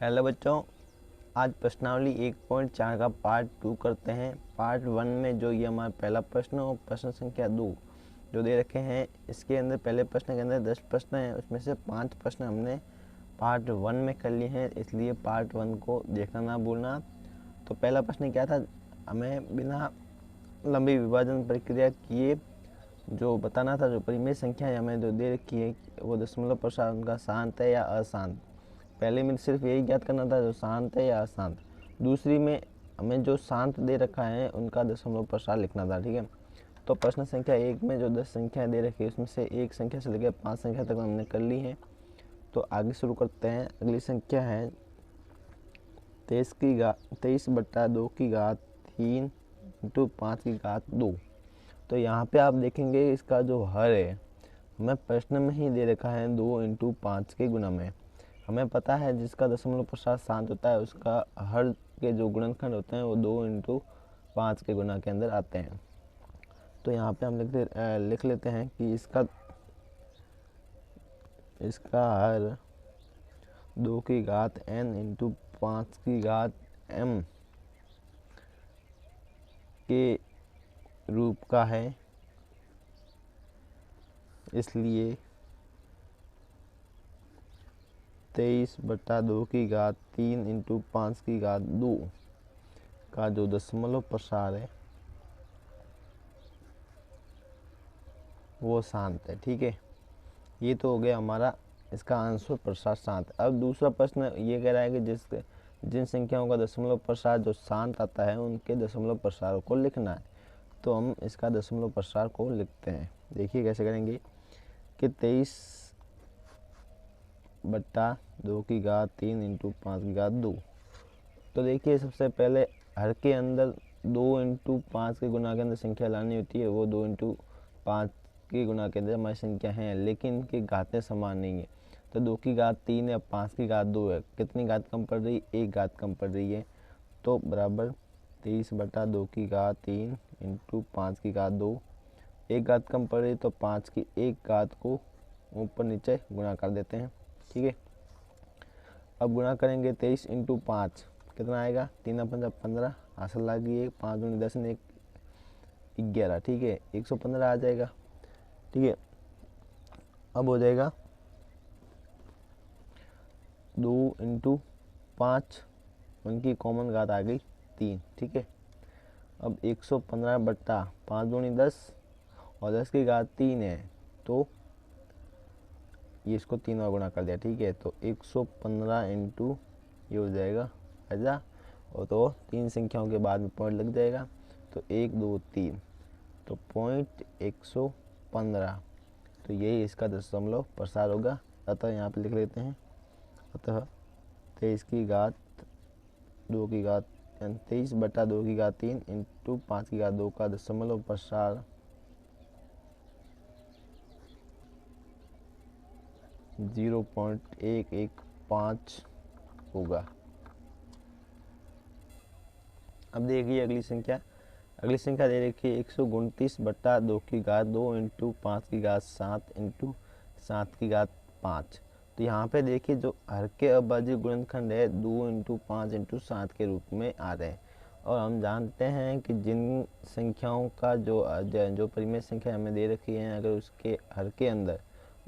Hello बच्चों, आज प्रश्नावली 1.4 का पार्ट 2 करते हैं। पार्ट 1 में जो ये हमारा पहला प्रश्न और प्रश्न संख्या 2 जो दे रखे हैं, इसके अंदर पहले प्रश्न के अंदर 10 प्रश्न हैं, उसमें से 5 प्रश्न हमने पार्ट 1 में कर लिए हैं, इसलिए पार्ट 1 को देखना ना भूलना। तो पहला प्रश्न क्या था, हमें बिना लंबी विभाजन प्रक्रिया किए जो बताना था, जो परिमेय संख्या हमें जो दे रखी है वो दशमलव प्रसार उनका शांत है या अशांत। पहले में सिर्फ यही ज्ञात करना था जो शांत है या अशांत। दूसरी में हमें जो शांत दे रखा है उनका दशमलव प्रसार लिखना था। ठीक है, तो प्रश्न संख्या 1 में जो 10 संख्या दे रखी है उसमें से 1 संख्या से लेकर 5 संख्या तक हमने कर ली है। तो आगे शुरू करते हैं। अगली संख्या है 23/2 की घात 3 इंटू 5 की घात 2। तो यहाँ पे आप देखेंगे इसका जो हर है हमें प्रश्न में ही दे रखा है 2 इंटू 5 के गुना में। हमें पता है जिसका दशमलव प्रसार शांत होता है उसका हर के जो गुणनखंड होते हैं वो 2 इंटू 5 के गुना के अंदर आते हैं। तो यहाँ पे हम लिख लेते हैं कि इसका हर 2 की घात n इंटू 5 की घात m के रूप का है, इसलिए 23/2 की घात 3 इंटू 5 की घात 2 का जो दशमलव प्रसार है वो शांत है। ठीक है, ये तो हो गया हमारा इसका आंसर प्रसार शांत। अब दूसरा प्रश्न ये कह रहा है कि जिन संख्याओं का दशमलव प्रसार जो शांत आता है उनके दशमलव प्रसार को लिखना है। तो हम इसका दशमलव प्रसार को लिखते हैं। देखिए कैसे करेंगे कि 23/2 की घात 3 इंटू 5 की घात 2। तो देखिए सबसे पहले हर के अंदर 2 इंटू 5 के गुना के अंदर संख्या लानी होती है, वो 2 इंटू 5 के गुना के अंदर हमारी संख्या है, लेकिन इनकी घातें समान नहीं है। तो 2 की घात 3 है, 5 की घात 2 है, कितनी घात कम पड़ रही है? 1 घात कम पड़ रही है। तो बराबर 23/2 की घात 3 इंटू 5 की घात 2। 1 घात कम पड़ रही तो 5 की 1 घात को ऊपर नीचे गुणा कर देते हैं। ठीक है, अब गुणा करेंगे 23 इंटू 5 कितना आएगा? 3 5 15, हासिल लगी 5 दूनी 10 ने 11। ठीक है, 115 आ जाएगा। ठीक है, अब हो जाएगा 2 इंटू 5, उनकी कॉमन घात आ गई 3। ठीक है, अब 115/5 दूनी 10 और 10 की घात 3 है, तो ये इसको 3 और गुणा कर दिया। ठीक है, तो 115 इंटू ये हो जाएगा 1000, और तो 3 संख्याओं के बाद में पॉइंट लग जाएगा, तो 1 2 3, तो पॉइंट 115। तो यही इसका दशमलव प्रसार होगा। अतः यहाँ पे लिख लेते हैं, अतः 23 की घात 2 की घात 23/2 की घात 3 इंटू 5 की घात 2 का दशमलव प्रसार 0.115 होगा। अब देखिए अगली संख्या दे रखी है 129/2 की घात 2 इंटू 5 की घात 7 इंटू 7 की घात 5। तो यहाँ पे देखिए जो हर के अभाज्य गुणनखंड है 2 इंटू 5 इंटू 7 के रूप में आ रहे हैं, और हम जानते हैं कि जिन संख्याओं का जो परिमेय संख्या हमें दे रखी है, अगर उसके हर के अंदर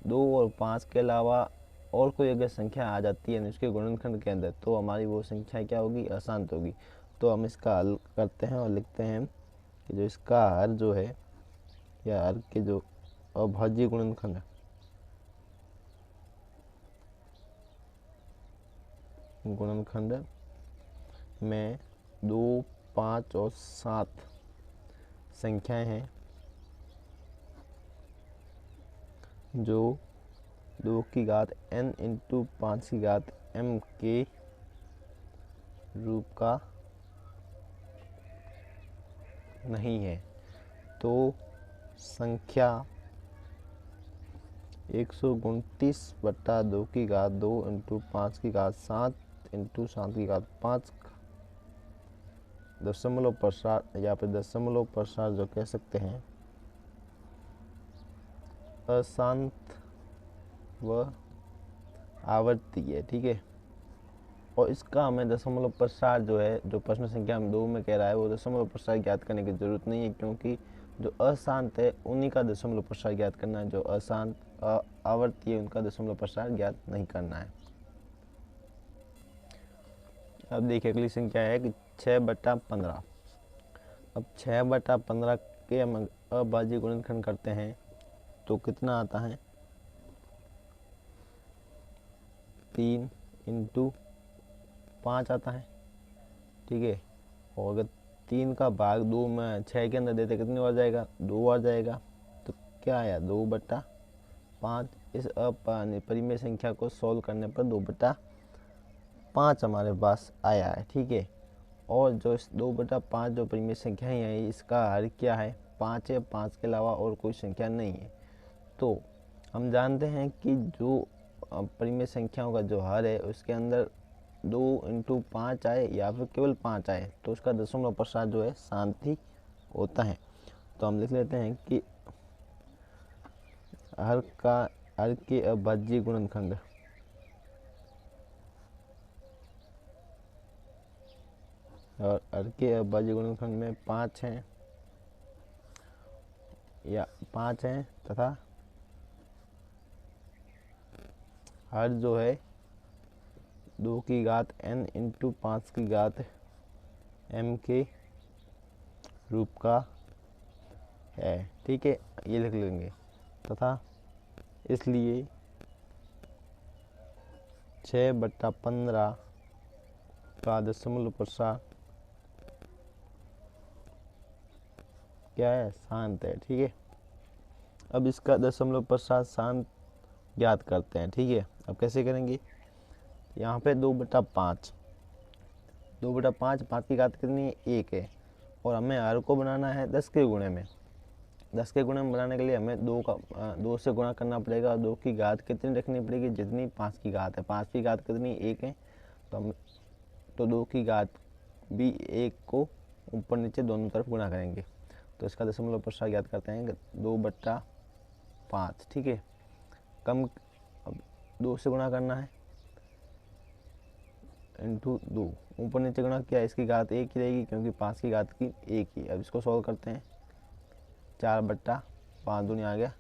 2 और 5 के अलावा और कोई अगर संख्या आ जाती है उसके गुणनखंड के अंदर, तो हमारी वो संख्या क्या होगी? अशांत होगी। तो हम इसका हल करते हैं और लिखते हैं कि जो इसका हर जो है या हर के जो अभाज्य गुणनखंड में 2 5 और 7 संख्याएं हैं जो 2 की घात n इंटू 5 की घात m के रूप का नहीं है। तो संख्या 129/2 की घात 2 इंटू 5 की घात 7 इंटू 7 की घात 5 दशमलव प्रसार या फिर दशमलव प्रसार जो कह सकते हैं अशांत व आवर्ती है। ठीक है, और इसका हमें दशमलव प्रसार जो है, जो प्रश्न संख्या हम 2 में कह रहा है, वो दशमलव प्रसार ज्ञात करने की ज़रूरत नहीं है, क्योंकि जो अशांत है उन्हीं का दशमलव प्रसार ज्ञात करना है। जो अशांत आवर्ती है उनका दशमलव प्रसार ज्ञात नहीं करना है। अब देखिए अगली संख्या है कि 6/15। अब 6/15 के हम अभाज्य गुणनखंड करते हैं तो कितना आता है, 3 × 5 आता है, ठीक है। और अगर 3 का भाग 2 में 6 के अंदर देते कितनी बार जाएगा, 2 बार जाएगा। तो क्या आया, 2/5। इस अपरिमेय संख्या को सॉल्व करने पर 2/5 हमारे पास आया है, ठीक है। और जो इस 2/5 जो परिमेय संख्या है, इसका हर क्या है, 5 है। 5 के अलावा और कोई संख्या नहीं है। तो हम जानते हैं कि जो परिमेय संख्याओं का जो हर है उसके अंदर 2 × 5 आए या फिर केवल 5 आए तो उसका दशमलव प्रसार जो है शांत ही होता है। तो हम लिख लेते हैं कि हर के अभाज्य गुणनखंड और हर के अभाज्य गुणनखंड में 5 हैं या 5 हैं तथा हर जो है 2 की घात n × 5 की घात m के रूप का है, ठीक है। ये लिख लेंगे तथा इसलिए 6/15 का दशमलव प्रसार क्या है, शांत है, ठीक है। अब इसका दशमलव प्रसार शांत ज्ञात करते हैं, ठीक है। अब कैसे करेंगे, यहाँ पे 2/5 5 की घात कितनी है, 1 है। और हमें हर को बनाना है 10 के गुणे में। 10 के गुणे में बनाने के लिए हमें 2 से गुणा करना पड़ेगा और 2 की घात कितनी रखनी पड़ेगी, जितनी 5 की घात है। 5 की घात कितनी, 1 है। तो 2 की घात भी 1 को ऊपर नीचे दोनों तरफ गुणा करेंगे। तो इसका दशमलव प्रसार ज्ञात करते हैं 2/5, ठीक है। कम 2 से गुणा करना है इंटू 2, ऊपर नीचे गुणा किया, इसकी घात 1 ही रहेगी क्योंकि 5 की घात की 1 ही। अब इसको सॉल्व करते हैं, 4/5 दूनी आ गया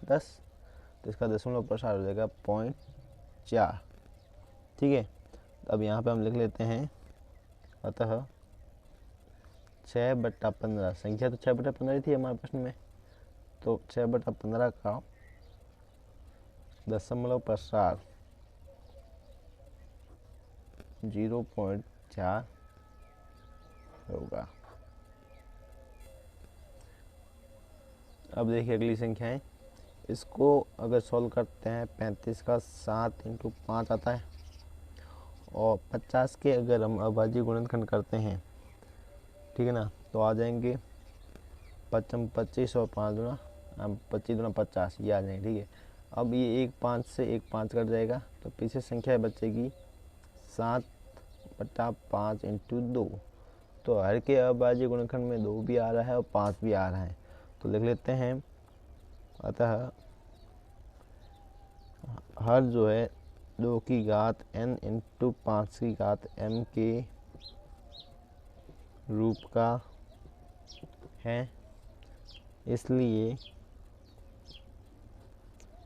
10। तो इसका दशमलव प्रसार हो जाएगा 0.4, ठीक है। अब यहाँ पे हम लिख लेते हैं, अतः 6/15, संख्या तो 6/15 थी हमारे प्रश्न में, तो 6/15 का दशमलव प्रसार 0.4 होगा। अब देखिए अगली संख्या है, इसको अगर सॉल्व करते हैं 35 का 7 × 5 आता है। और 50 के अगर हम अभाज्य गुणनखंड करते हैं, ठीक है ना, तो आ जाएंगे 25 और 5 दूना 25 दूना 50, ये आ जाएंगे, ठीक है। अब ये 1 5 से 1 5 कट जाएगा तो पीछे संख्या बचेगी 7/5 × 2। तो हर के अभाज्य गुणनखंड में 2 भी आ रहा है और 5 भी आ रहा है, तो लिख लेते हैं, अतः हर जो है 2 की घात n × 5 की घात m के रूप का है। इसलिए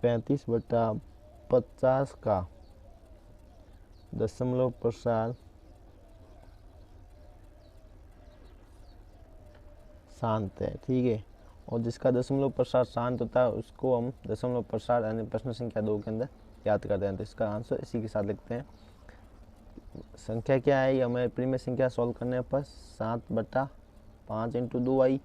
35/50 का दशमलव प्रसार शांत है, ठीक है। और जिसका दशमलव प्रसार शांत होता है उसको हम दशमलव प्रसार यानी प्रश्न संख्या 2 के अंदर याद करते हैं। तो इसका आंसर इसी के साथ लिखते हैं। संख्या क्या है, हमें परिमेय संख्या सॉल्व करने पर 7/5 × 2 आई,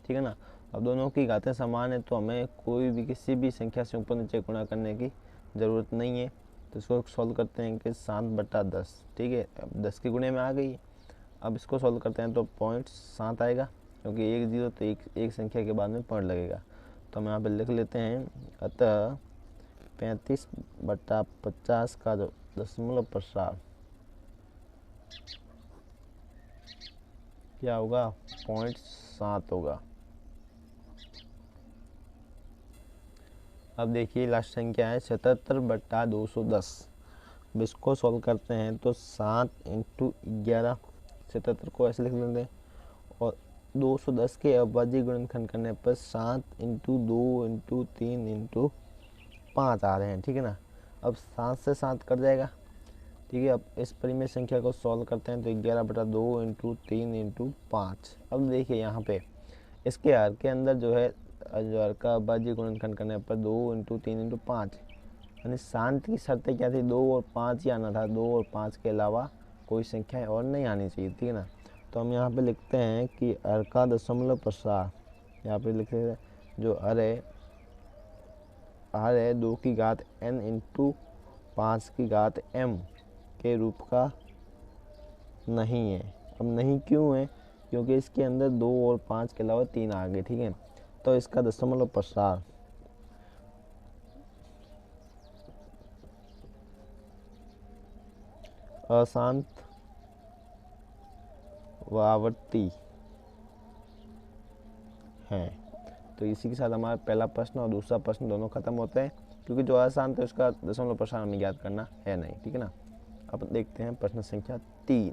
ठीक है ना। अब दोनों की घातें समान है तो हमें कोई भी किसी भी संख्या से ऊपर नीचे गुणा करने की ज़रूरत नहीं है। तो इसको सॉल्व करते हैं कि 7/10, ठीक है। अब 10 के गुणे में आ गई। अब इसको सॉल्व करते हैं तो 0.7 आएगा, क्योंकि 1 0 तो एक संख्या के बाद में पॉइंट लगेगा। तो हम यहाँ पे लिख लेते हैं, अतः 35/50 का जो दशमलव प्रसार क्या होगा, 0.7 होगा। अब देखिए लास्ट संख्या है 77/210। अब इसको सॉल्व करते हैं तो 7 इंटू 11 77 को ऐसे लिख लेते हैं, और 210 के अभाज्य गुणनखंड करने पर 7 इंटू 2 इंटू 3 इंटू 5 आ रहे हैं, ठीक है ना। अब 7 से 7 कट जाएगा, ठीक है। अब इस परिमेय संख्या को सॉल्व करते हैं तो 11/2 इंटू 3 इंटू 5। अब देखिए यहाँ पे इसके हर के अंदर जो है, जो हर का अभाज्य गुणनखंड करने पर 2 इंटू 3 इंटू 5, यानी शांत की शर्तें क्या थी, 2 और 5 ही आना था, 2 और 5 के अलावा कोई संख्या और नहीं आनी चाहिए, ठीक है ना। तो हम यहाँ पे लिखते हैं कि हर का दशमलव प्रसार, यहाँ पे लिखते हैं जो हर है 2 की घात n इंटू 5 की घात m के रूप का नहीं है। अब नहीं क्यों है, क्योंकि इसके अंदर 2 और 5 के अलावा 3 आ गए, ठीक है। तो इसका दशमलव प्रसार अशांत व आवर्ती है। तो इसी के साथ हमारा पहला प्रश्न और दूसरा प्रश्न दोनों खत्म होते हैं, क्योंकि जो अशांत है उसका दशमलव प्रसार हमें ज्ञात करना है नहीं, ठीक है ना। अब देखते हैं प्रश्न संख्या 3।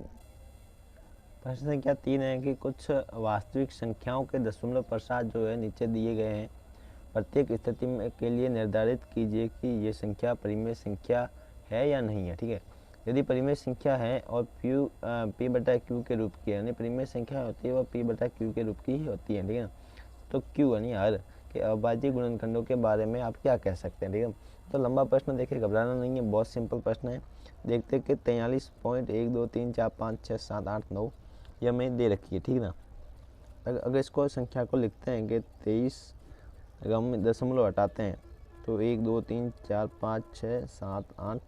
प्रश्न संख्या 3 है कि कुछ वास्तविक संख्याओं के दशमलव प्रसार जो है नीचे दिए गए हैं, प्रत्येक स्थिति में के लिए निर्धारित कीजिए कि ये संख्या परिमेय संख्या है या नहीं है, ठीक है। यदि परिमेय संख्या है और पी बटा क्यू के रूप की है, यानी परिमेय संख्या होती है वह पी बटा क्यू के रूप की ही होती है, ठीक है। तो क्यू यानी हर के अभाज्य गुणनखंडों के बारे में आप क्या कह सकते हैं, ठीक है। तो लंबा प्रश्न देखिए, घबराना नहीं है, बहुत सिंपल प्रश्न है। देखते हैं कि 43.1 2 3 4 5 6 7 8 9 यह हमें दे रखी है, ठीक है ना। अगर इसको संख्या को लिखते हैं कि 23, अगर हम दशमलव हटाते हैं तो 1 2 3 4 5 6 7 8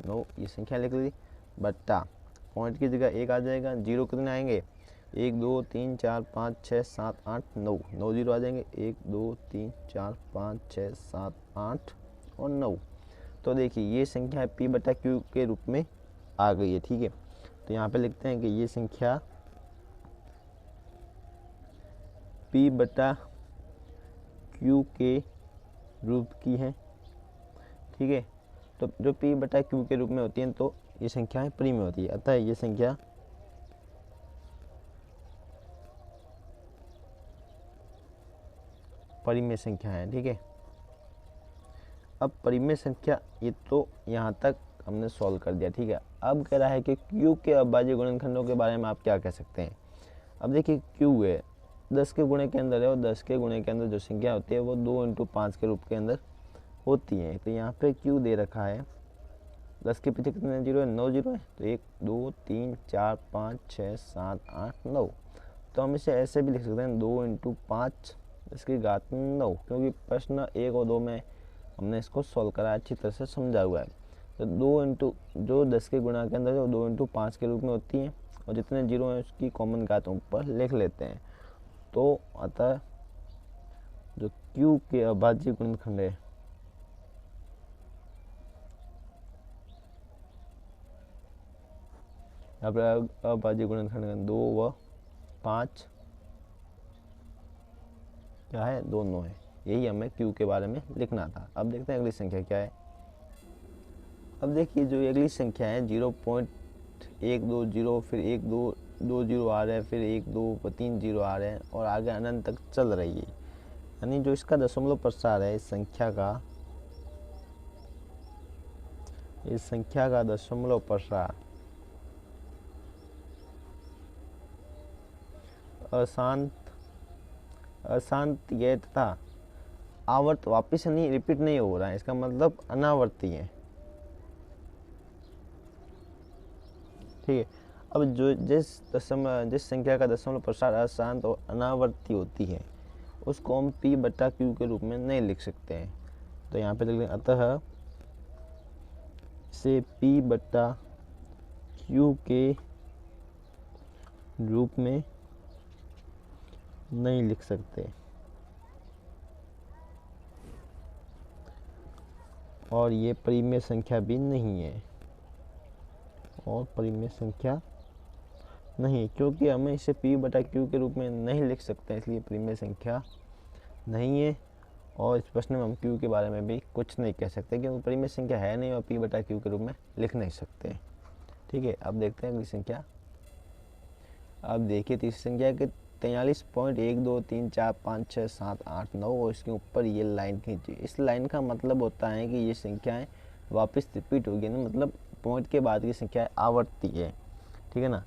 9 ये संख्या लिख ली, बट्टा पॉइंट की जगह 1 आ जाएगा, जीरो कितने आएंगे, 1 2 3 4 5 6 7 8 9 9 जीरो आ जाएंगे, 1 2 3 4 5 6 7 8 और 9। तो देखिए ये संख्या है पी बटा क्यू के रूप में आ गई है, ठीक है। तो यहाँ पे लिखते हैं कि ये संख्या पी बटा क्यू के रूप की है, ठीक है। तो जो पी बटा क्यू के रूप में होती हैं तो ये संख्याएं परिमेय होती है, अतः ये संख्या परिमेय संख्या है, ठीक है। अब परिमेय संख्या ये तो यहाँ तक हमने सॉल्व कर दिया, ठीक है। अब कह रहा है कि क्यू के अभाज्य गुणनखंडों के बारे में आप क्या कह सकते हैं। अब देखिए क्यू है 10 के गुणे के अंदर है, और 10 के गुणे के अंदर जो संख्या होती है वो 2 इंटू 5 के रूप के अंदर होती है। तो यहाँ पे क्यू दे रखा है, 10 के पीछे कितने जीरो है, 9 जीरो है, तो 1 2 3 4 5 6 7 8 9। तो हम इसे ऐसे भी लिख सकते हैं 2 इंटू 5 इसकी घात 9, क्योंकि प्रश्न 1 और 2 में हमने इसको सॉल्व करा, अच्छी तरह से समझा हुआ है। तो 2 इंटू जो 10 के गुणा के अंदर जो 2 इंटू 5 के रूप में होती हैं, और जितने जीरो हैं उसकी कॉमन घात ऊपर लिख लेते हैं। तो अतः जो क्यू के अभाज्य गुणनखंड है यहाँ पर अभाज्य गुणनखंड 2 व 5 क्या है, 2 9 है। यही हमें क्यू के बारे में लिखना था। अब देखते हैं अगली संख्या क्या है। अब देखिए जो अगली संख्या है 0.120, फिर 1 2 2 जीरो आ रहे हैं, फिर 1 2 3 जीरो आ रहे हैं, और आगे अनंत तक चल रही है। यानी जो इसका दशमलव प्रसार है इस संख्या का दशमलव प्रसार अशांत यह तथा आवर्त वापिस नहीं रिपीट नहीं हो रहा है, इसका मतलब अनावर्ती है, ठीक है। अब जो जिस संख्या का दशमलव प्रसार अशांत और अनावर्ती होती है उसको हम पी बटा क्यू के रूप में नहीं लिख सकते हैं। तो यहाँ पे लिख लें, अतः से पी बटा क्यू के रूप में नहीं लिख सकते, और ये परिमेय संख्या भी नहीं है, और परिमेय संख्या नहीं है, क्योंकि हमें इसे पी बटा क्यू के रूप में नहीं लिख सकते, इसलिए परिमेय संख्या नहीं है। और इस प्रश्न में हम क्यू के बारे में भी कुछ नहीं कह सकते क्योंकि परिमेय संख्या है नहीं और पी बटा क्यू के रूप में लिख नहीं सकते। ठीक है, अब देखते हैं अगली संख्या। अब देखिए तीसरी संख्या कि 43.1234567889 और इसके ऊपर ये लाइन खींचिए। इस लाइन का मतलब होता है कि ये संख्याएं वापस रिपीट होगी ना, मतलब पॉइंट के बाद की संख्या आवर्ती है। ठीक है ना,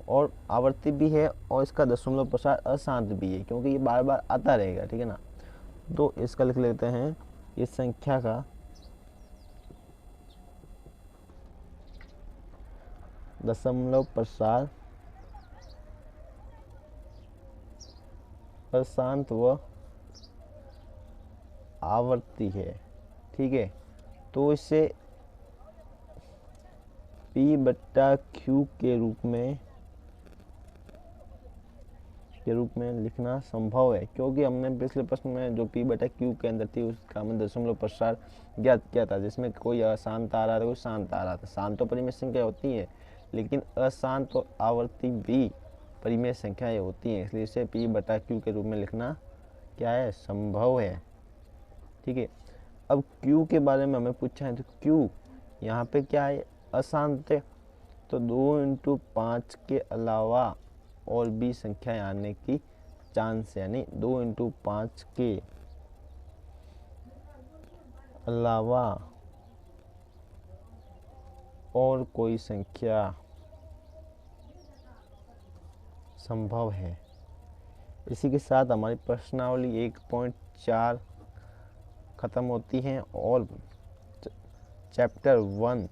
और आवर्ती भी है और इसका दशमलव प्रसार अशांत भी है क्योंकि ये बार बार आता रहेगा। ठीक है ना, तो इसका लिख लेते हैं इस संख्या का दशमलव प्रसार अशांत व आवर्ती है। ठीक है, तो इसे पी बट्टा क्यू के रूप में लिखना संभव है क्योंकि हमने पिछले प्रश्न में जो पी बटा क्यू के अंदर थी उसका हमने दशमलव प्रसार ज्ञात किया था, जिसमें कोई अशांत आ रहा था कोई शांत आ रहा था। शांत तो परिमेय संख्या होती है लेकिन अशांत और आवर्ती भी परिमेय संख्याएं होती हैं, इसलिए इसे पी बटा क्यू के रूप में लिखना क्या है, संभव है। ठीक है, अब क्यू के बारे में हमें पूछा है तो क्यू यहाँ पे क्या है, अशांत है, तो 2 × 5 के अलावा और भी संख्याएं आने की चांस है, यानी 2 × 5 के अलावा और कोई संख्या संभव है। इसी के साथ हमारी प्रश्नावली 1.4 ख़त्म होती है और चैप्टर 1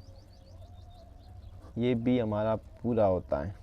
ये भी हमारा पूरा होता है।